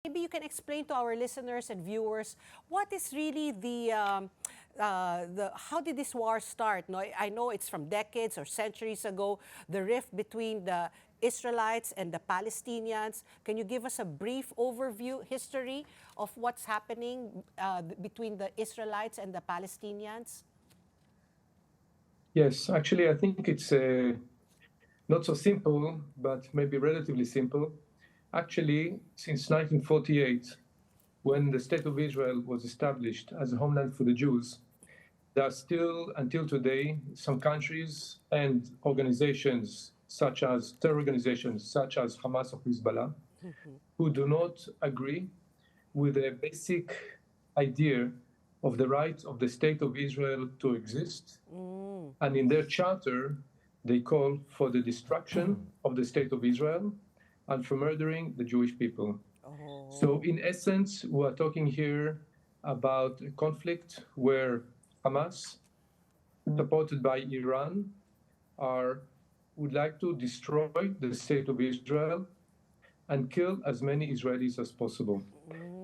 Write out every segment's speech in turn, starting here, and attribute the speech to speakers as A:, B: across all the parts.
A: Maybe you can explain to our listeners and viewers what is really how did this war start? No, I know it's from decades or centuries ago, the rift between the Israelites and the Palestinians. Can you give us a brief overview, history of what's happening between the Israelites and the Palestinians?
B: Yes, actually, I think it's not so simple, but maybe relatively simple. Actually, since 1948, when the State of Israel was established as a homeland for the Jews, there are still, until today, some countries and organizations, such as terror organizations, such as Hamas or Hezbollah, who do not agree with the basic idea of the right of the State of Israel to exist. And in their charter, they call for the destruction of the State of Israel and for murdering the Jewish people. So in essence, we're talking here about a conflict where Hamas, supported by Iran, would like to destroy the State of Israel and kill as many Israelis as possible.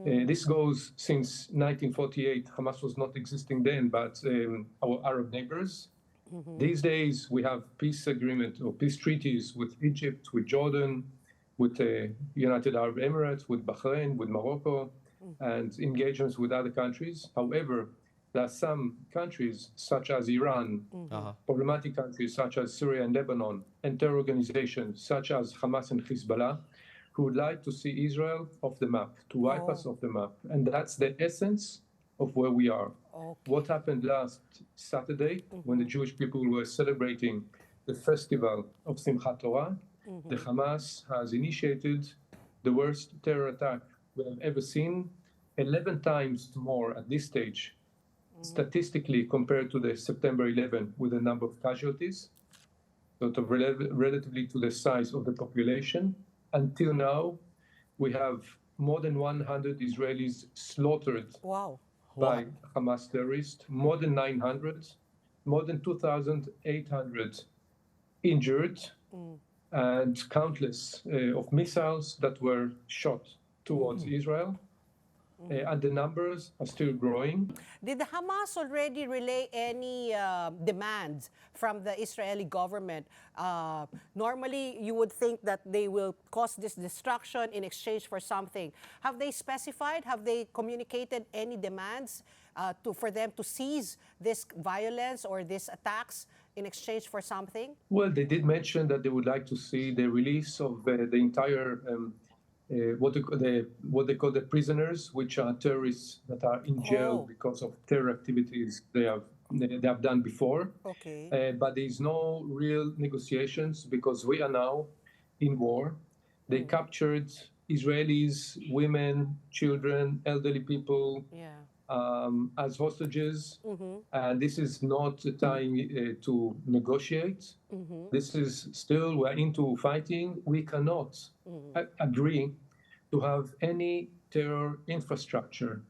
B: This goes since 1948. Hamas was not existing then, but our Arab neighbors. These days, we have peace agreement or peace treaties with Egypt, with Jordan, with the United Arab Emirates, with Bahrain, with Morocco, and engagements with other countries. However, there are some countries, such as Iran, problematic countries such as Syria and Lebanon, and terror organizations such as Hamas and Hezbollah, who would like to see Israel off the map, to wipe us off the map. And that's the essence of where we are. What happened last Saturday when the Jewish people were celebrating the festival of Simchat Torah, the Hamas has initiated the worst terror attack we have ever seen, 11 times more at this stage, statistically compared to the September 11 with the number of casualties, sort of relatively to the size of the population. Until now, we have more than 100 Israelis slaughtered by Hamas terrorists, more than 900, more than 2,800 injured, and countless of missiles that were shot towards Israel. And the numbers are still growing.
A: Did the Hamas already relay any demands from the Israeli government? Normally, you would think that they will cause this destruction in exchange for something. Have they specified? Have they communicated any demands for them to cease this violence or these attacks in exchange for something?
B: Well, they did mention that they would like to see the release of the entire what they call the prisoners, which are terrorists that are in jail because of terror activities they have done before. But there is no real negotiations because we are now in war. They captured Israelis, women, children, elderly people as hostages. And this is not a time to negotiate. This is still, we're into fighting. We cannot agree to have any terror infrastructure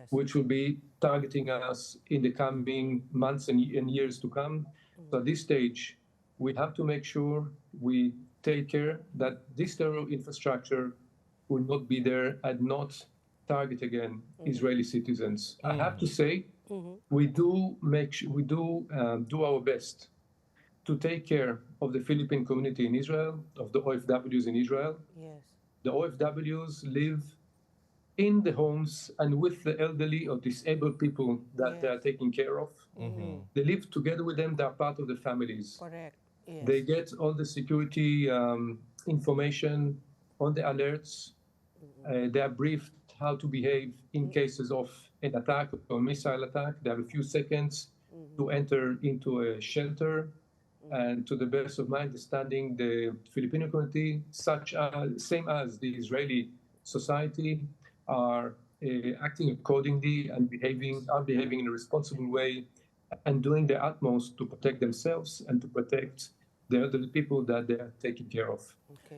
B: which will be targeting us in the coming months and years to come. So at this stage, we have to make sure we take care that this terror infrastructure will not be there and not target again Israeli citizens. I have to say, we do do our best to take care of the Philippine community in Israel, of the OFWs in Israel. The OFWs live in the homes and with the elderly or disabled people that they are taking care of. They live together with them. They are part of the families. They get all the security information on the alerts. They are briefed how to behave in cases of an attack or missile attack. They have a few seconds to enter into a shelter. And to the best of my understanding, the Filipino community, same as the Israeli society, are acting accordingly and are behaving in a responsible way and doing their utmost to protect themselves and to protect the elderly people that they are taking care of.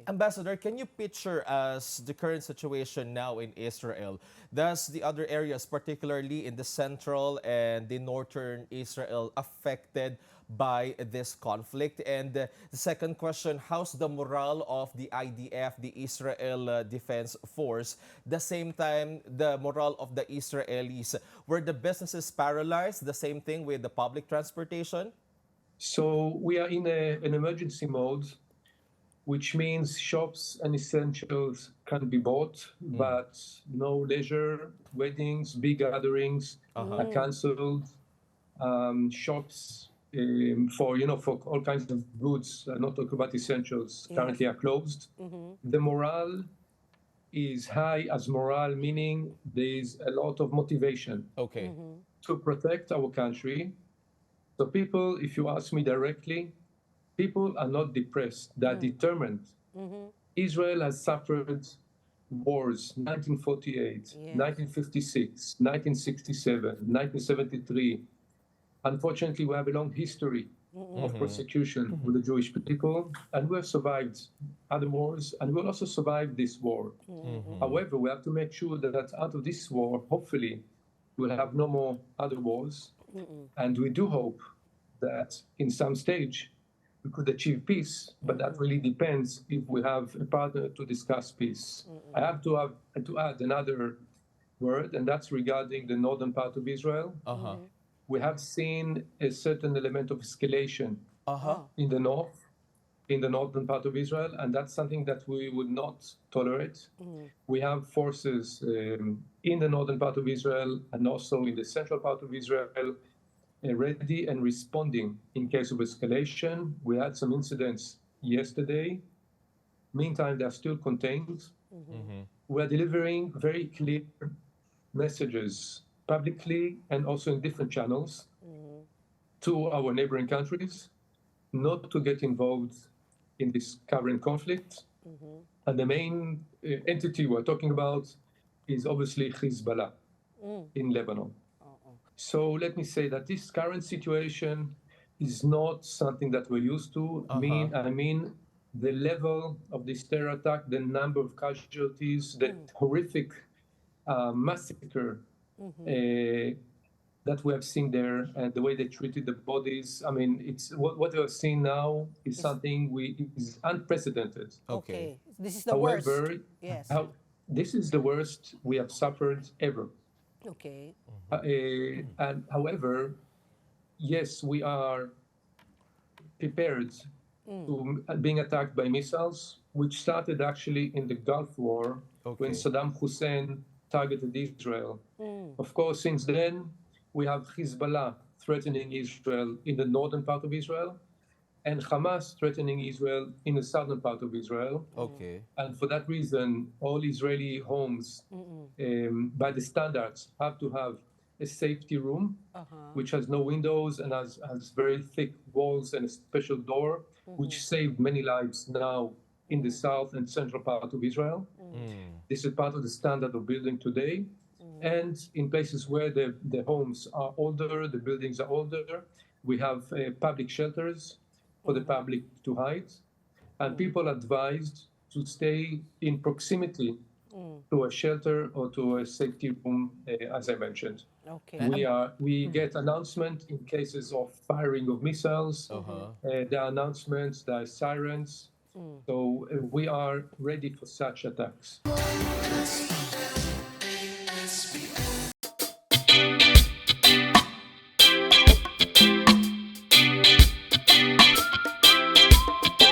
C: Ambassador, can you picture us the current situation now in Israel? Does the other areas, particularly in the central and the northern Israel, affected by this conflict? And the second question, how's the morale of the IDF, the Israel Defense Force? The same time, the morale of the Israelis. Were the businesses paralyzed? The same thing with the public transportation?
B: So we are in an emergency mode, which means shops and essentials can be bought, but no leisure, weddings, big gatherings are cancelled. Shops for all kinds of goods, not talking about essentials, currently are closed. The morale is high as morale, meaning there is a lot of motivation
C: Okay.
B: to protect our country. So people, if you ask me directly, people are not depressed, they're determined. Israel has suffered wars, 1948, 1956, 1967, 1973. Unfortunately, we have a long history of persecution with the Jewish people, and we have survived other wars, and we'll also survive this war. However, we have to make sure that out of this war, hopefully, we'll have no more other wars. And we do hope that in some stage we could achieve peace, but that really depends if we have a partner to discuss peace. I have to add another word, and that's regarding the northern part of Israel. We have seen a certain element of escalation in the northern part of Israel, and that's something that we would not tolerate. We have forces in the northern part of Israel and also in the central part of Israel ready and responding in case of escalation. We had some incidents yesterday. Meantime, they're still contained. We're delivering very clear messages publicly and also in different channels to our neighboring countries not to get involved in this current conflict. And the main entity we're talking about is obviously Hezbollah in Lebanon. So let me say that this current situation is not something that we're used to. I mean, the level of this terror attack, the number of casualties, the horrific massacre that we have seen there, and the way they treated the bodies. I mean, it's what we have seen now is something is unprecedented.
A: Okay. This is the worst.
B: However,
A: Yes.
B: this is the worst we have suffered ever.
A: Okay.
B: And however, yes, we are prepared to being attacked by missiles, which started actually in the Gulf War when Saddam Hussein targeted Israel. Of course, since then, we have Hezbollah threatening Israel in the northern part of Israel, and Hamas threatening Israel in the southern part of Israel.
C: Okay.
B: And for that reason, all Israeli homes, by the standards, have to have a safety room, which has no windows and has very thick walls and a special door, which saved many lives now in the south and central part of Israel. This is part of the standard of building today. And in places where the homes are older, the buildings are older, we have public shelters for the public to hide. And people are advised to stay in proximity to a shelter or to a safety room, as I mentioned.
A: Okay.
B: We get announcement in cases of firing of missiles. There are announcements, there are sirens. So we are ready for such attacks.